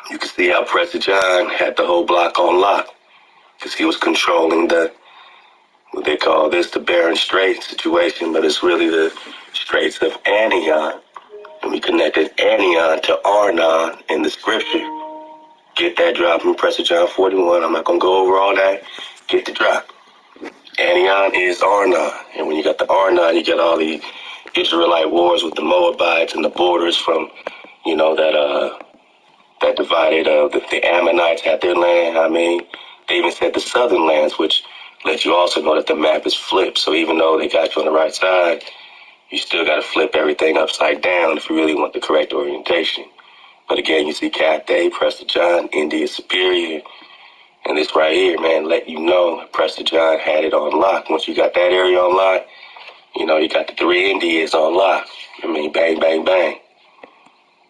You can see how Prester John had the whole block on lock because he was controlling what they call this, the Bering Strait situation, but it's really the Straits of Anion. And we connected Anion to Arnon in the scripture. Get that drop from Prester John 41. I'm not going to go over all that. Get the drop. Anion is Arnon. And when you got the Arnon, you got all the Israelite wars with the Moabites and the borders from, that divided, the Ammonites had their land. I mean, they even said the southern lands, which lets you also know that the map is flipped. So even though they got you on the right side, you still got to flip everything upside down if you really want the correct orientation. But again, you see Cathay, Prester John, India Superior, and this right here, man, let you know Prester John had it on lock. Once you got that area on lock, you got the three Indias on lock. I mean, bang, bang, bang.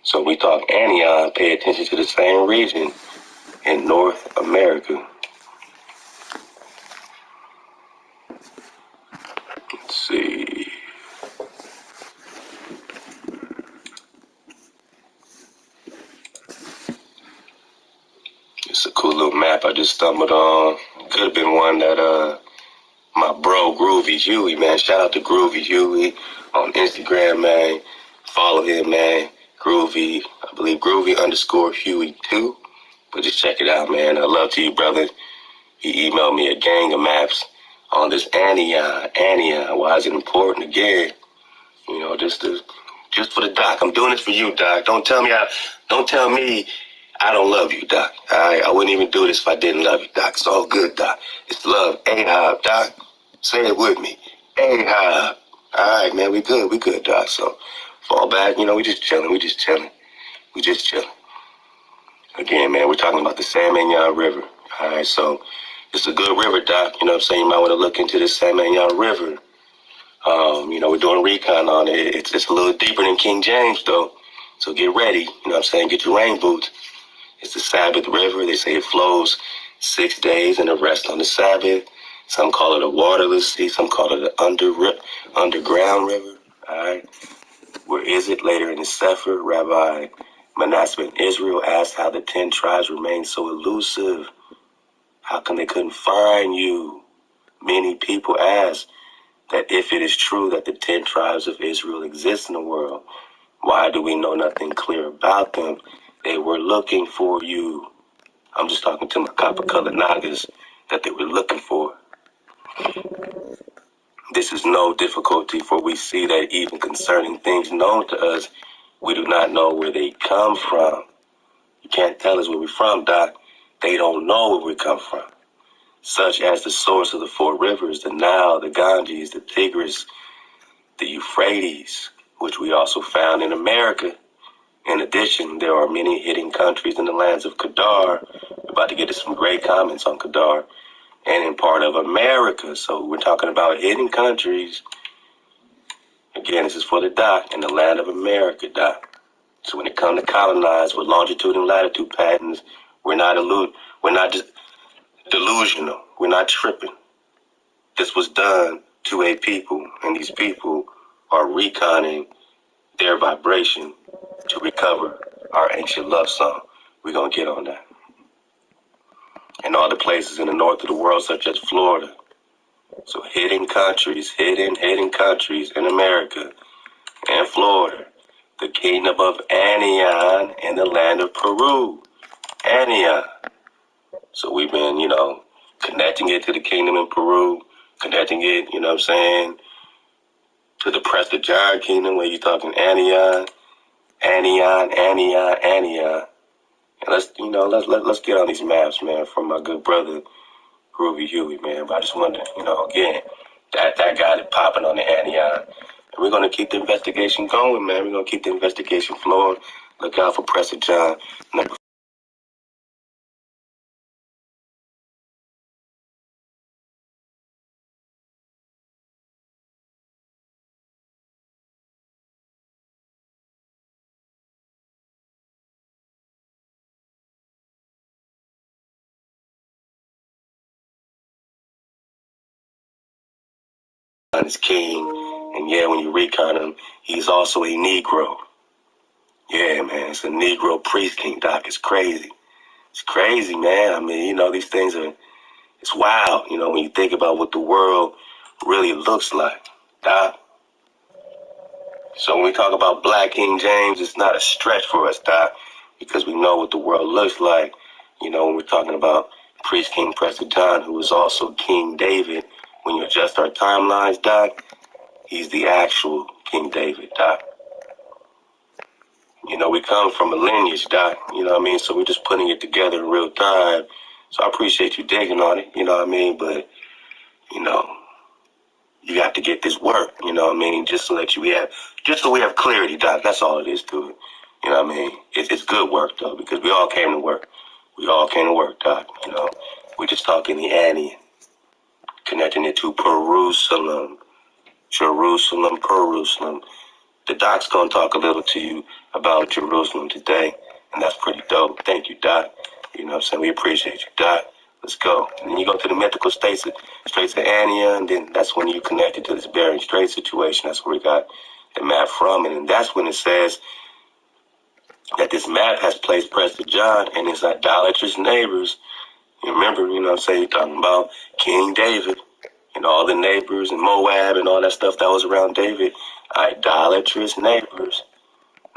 So we talk Anion, pay attention to the same region in North America. Let's see. It's a cool little map I just stumbled on. Could have been one that my bro Groovy Huey, man. Shout out to Groovy Huey on Instagram, man. Follow him, man. Groovy, I believe Groovy_Huey 2. But just check it out, man. I love to you, brother. He emailed me a gang of maps on this Anion. Why is it important again? Just for the doc. I'm doing this for you, doc. Don't tell me I don't love you, doc. I wouldn't even do this if I didn't love you, doc. It's all good, doc. It's love. Ahab, doc. Say it with me. Ahab. All right, man. We good, doc. So fall back. We just chilling. Again, man, we're talking about the San Mignon River. All right, so it's a good river, doc. You know what I'm saying? You might want to look into this San Mignon River. We're doing recon on it. It's a little deeper than King James, though. So get ready. You know what I'm saying? Get your rain boots. It's the Sabbath River. They say it flows 6 days and the rest on the Sabbath. Some call it a waterless sea. Some call it an underground river. All right. Where is it? Later in the Sefer, Rabbi Manasseh ben Israel asked how the 10 tribes remained so elusive. How come they couldn't find you? Many people ask that if it is true that the 10 tribes of Israel exist in the world, why do we know nothing clear about them? They were looking for you. I'm just talking to my copper-colored Nagas that they were looking for. This is no difficulty, for we see that even concerning things known to us, we do not know where they come from. You can't tell us where we're from, Doc. They don't know where we come from. Such as the source of the 4 rivers, the Nile, the Ganges, the Tigris, the Euphrates, which we also found in America. In addition, there are many hidden countries in the lands of Kedar. We're about to get to some great comments on Kedar. And in part of America. So we're talking about hidden countries. Again, this is for the doc, in the land of America, doc. So when it comes to colonize with longitude and latitude patterns, we're not delusional. We're not tripping. This was done to a people, and these people are reconning their vibration to recover our ancient love song. We're going to get on that. And all the places in the north of the world, such as Florida. So hidden countries in America and Florida. The kingdom of Anion in the land of Peru. Anion. So we've been, connecting it to the kingdom in Peru, connecting it, to the Prester John kingdom where you're talking Anion. And let's get on these maps, man, from my good brother Groovy Huey, man. But I just wanted to, again, that got it popping on the Anion. And we're gonna keep the investigation going, man. We're gonna keep the investigation flowing. Look out for Prester John. Is king, and yeah, when you recon him, he's also a Negro. Yeah, man, it's a Negro priest king, Doc. It's crazy. It's crazy, man. I mean, these things are, it's wild, when you think about what the world really looks like, Doc. So when we talk about Black King James, it's not a stretch for us, Doc, because we know what the world looks like. When we're talking about Priest King Prester John, who was also King David, when you adjust our timelines, Doc, he's the actual King David, Doc. We come from a lineage, Doc, So we're just putting it together in real time. So I appreciate you digging on it, But, you got to get this work, Just so that we have clarity, Doc. That's all it is to it. It's good work, though, because we all came to work. We all came to work, Doc, We're just talking the Annie, connecting it to Jerusalem. The Doc's going to talk a little to you about Jerusalem today, and that's pretty dope. Thank you, Doc. We appreciate you, Doc. Let's go. And then you go to the mythical Straits of Ania, and then that's when you connect it to this Bering Strait situation. That's where we got the map from, and then that's when it says that this map has placed Prester John and his idolatrous neighbors. You remember, you're talking about King David and all the neighbors and Moab and all that stuff that was around David. Idolatrous neighbors,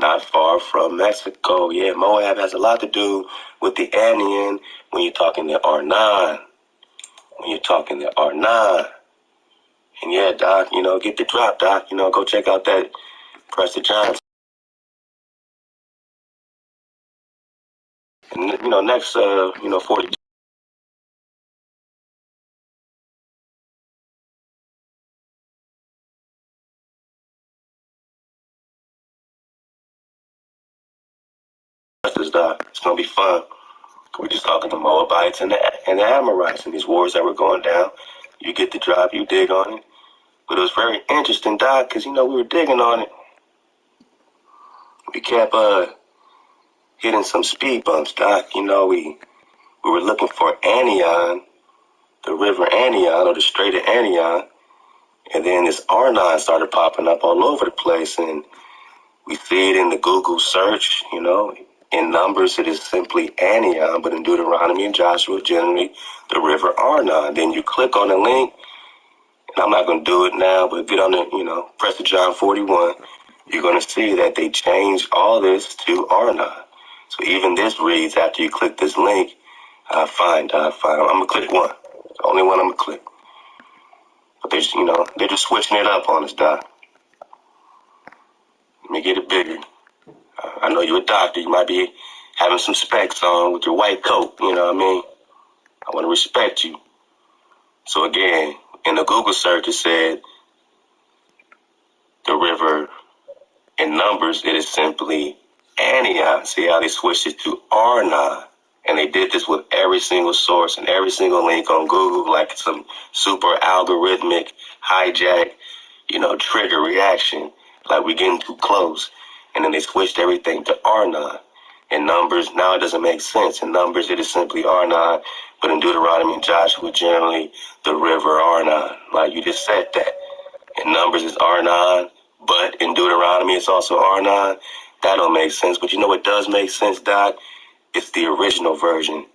not far from Mexico. Yeah, Moab has a lot to do with the Anian when you're talking the Arnon. And yeah, Doc, get the drop, Doc. Go check out that Prester John. And, next, 40 Doc. It's going to be fun. We're just talking the Moabites and the Amorites and these wars that were going down. You get the drop, you dig on it. But it was very interesting, Doc, because, we were digging on it. We kept hitting some speed bumps, Doc. We were looking for Anion, the river Anion, or the Strait of Anion. And then this Arnon started popping up all over the place. And we see it in the Google search, In Numbers, it is simply Anion, but in Deuteronomy and Joshua, generally the river Arnon. Then you click on the link, and I'm not going to do it now, but get on the, Prester John 41. You're going to see that they changed all this to Arnon. So even this reads, after you click this link, fine. I'm going to click one. The only one I'm going to click. But they're just switching it up on us, Doc. Let me get it bigger. I know you're a doctor. You might be having some specs on with your white coat. You know what I mean? I want to respect you. So again, in the Google search, it said the river in Numbers, it is simply Anion. See how they switched it to Arnon. And they did this with every single source and every single link on Google, like some super algorithmic hijack, trigger reaction, like we're getting too close. And then they switched everything to Arnon. In Numbers, now it doesn't make sense. In Numbers, it is simply Arnon, but in Deuteronomy and Joshua, generally the river Arnon. Like you just said that. In Numbers, it's Arnon, but in Deuteronomy, it's also Arnon. That don't make sense. But you know what does make sense, Doc? It's the original version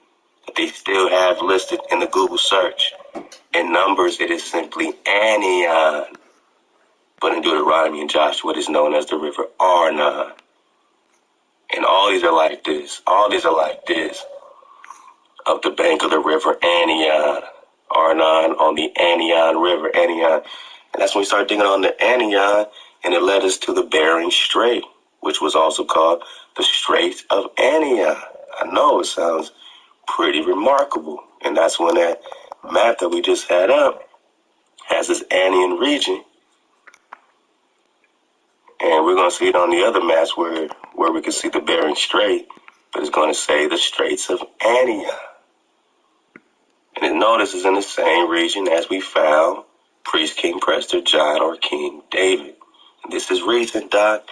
that they still have listed in the Google search. In Numbers, it is simply Anion. But in Deuteronomy and Joshua, it is known as the river Arnon. And all these are like this. Up the bank of the river Anion. Arnon on the Anion River, Anion. And that's when we started digging on the Anion, and it led us to the Bering Strait, which was also called the Strait of Anion. I know it sounds pretty remarkable. And that's when that map that we just had up has this Anion region. And we're going to see it on the other maps where we can see the Bering Strait, but it's going to say the Straits of Anion. And it notices in the same region as we found Priest King Prester John or King David. And this is recent, Doc.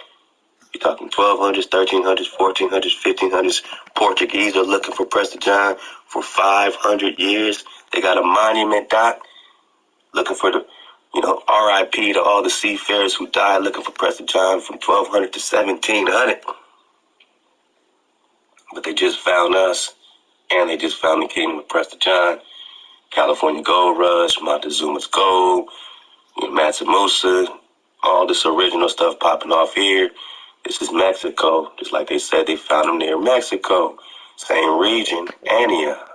You're talking 1200s, 1300s, 1400s, 1500s. Portuguese are looking for Prester John for 500 years. They got a monument, Doc, looking for the, R.I.P. to all the seafarers who died looking for Prester John from 1200 to 1700. But they just found us, and they just found the kingdom of Prester John, California Gold Rush, Montezuma's Gold, Mansa Musa, all this original stuff popping off here. This is Mexico. Just like they said, they found them near Mexico. Same region, Antioch.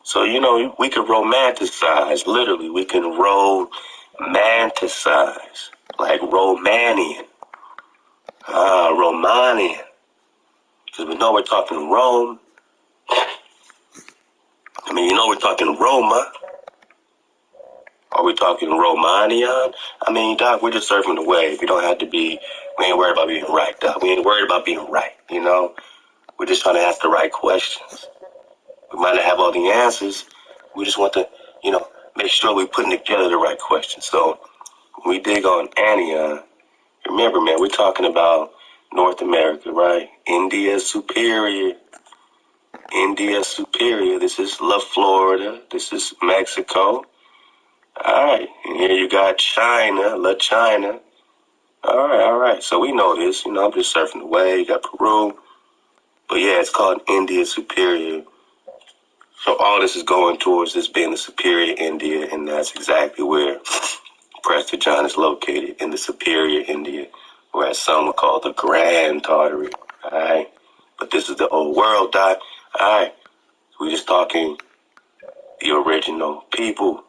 So, we can romanticize, literally. We can romanticize, like Romanian. Romanian. Because we know we're talking Rome. We're talking Roma. Are we talking Romanian? Doc, we're just surfing the wave. We don't have to be, we ain't worried about being right, Doc. We ain't worried about being right, We're just trying to ask the right questions. We might not have all the answers. We just want to, make sure we're putting together the right questions. So when we dig on Antioch, remember, man, we're talking about North America, right? India superior. India superior. This is La Florida. This is Mexico. All right. And here you got China, La China. All right. So we know this. I'm just surfing the wave. You got Peru. But yeah, it's called India superior. So all this is going towards this being the superior India, and that's exactly where Prester John is located, in the superior India, whereas some would call the Grand Tartary. All right. But this is the old world, Doc. All right. We're just talking the original people.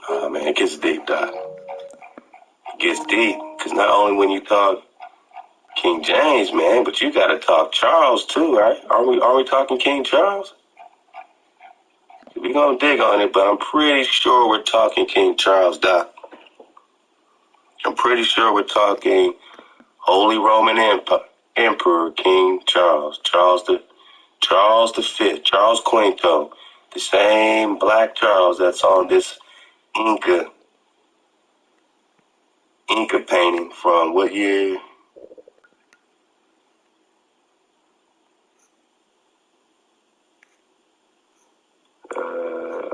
Oh, man, it gets deep, Doc. It gets deep, because not only when you talk King James, man, but you got to talk Charles, too, right? Are we talking King Charles? We're going to dig on it, but I'm pretty sure we're talking King Charles, Doc. I'm pretty sure we're talking Holy Roman Emperor King Charles. Charles the Fifth, Charles Quinto, the same Black Charles that's on this Inca painting from what year?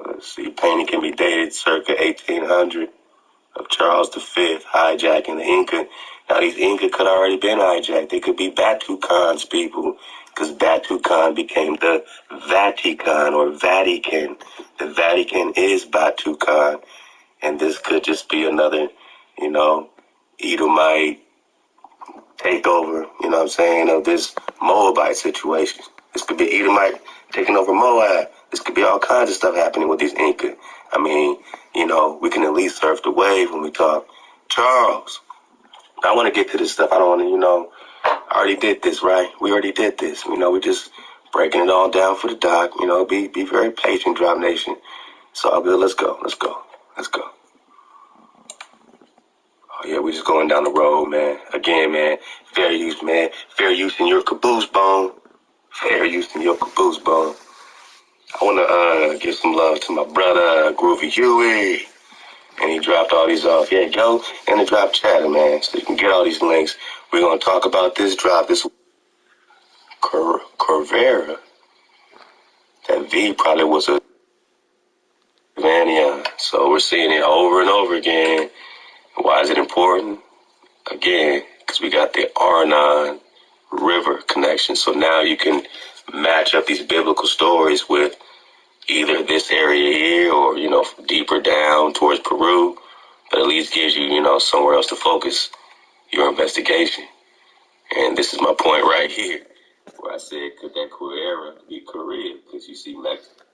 Let's see, painting can be dated circa 1800 of Charles V hijacking the Inca. Now these Inca could already been hijacked. They could be Batu Khan's people, because Batu Khan became the Vatican or Vatican. The Vatican is Batu Khan, and this could just be another, Edomite takeover, of this Moabite situation. This could be Edomite taking over Moab. This could be all kinds of stuff happening with these Inca. We can at least surf the wave when we talk Charles. I want to get to this stuff. I don't want to, I already did this, right? We already did this. We're just breaking it all down for the doc. Be very patient, Drop Nation. It's all good. Let's go. Oh, yeah, we just going down the road, man. Again, man, fair use, man. Fair use in your caboose bone. Fair use in your caboose bone. I want to give some love to my brother, Groovy Huey. And he dropped all these off. Yeah, go in the drop chat, man, so you can get all these links. We're going to talk about this drop, this Corvera. That V probably was a Vania. So we're seeing it over and over again. Why is it important? Again, because we got the Arnon River connection. So now you can match up these biblical stories with either this area here or, deeper down towards Peru. But at least gives you, somewhere else to focus your investigation. And this is my point right here, where I said, could that Corvera be Korea? Because you see Mexico.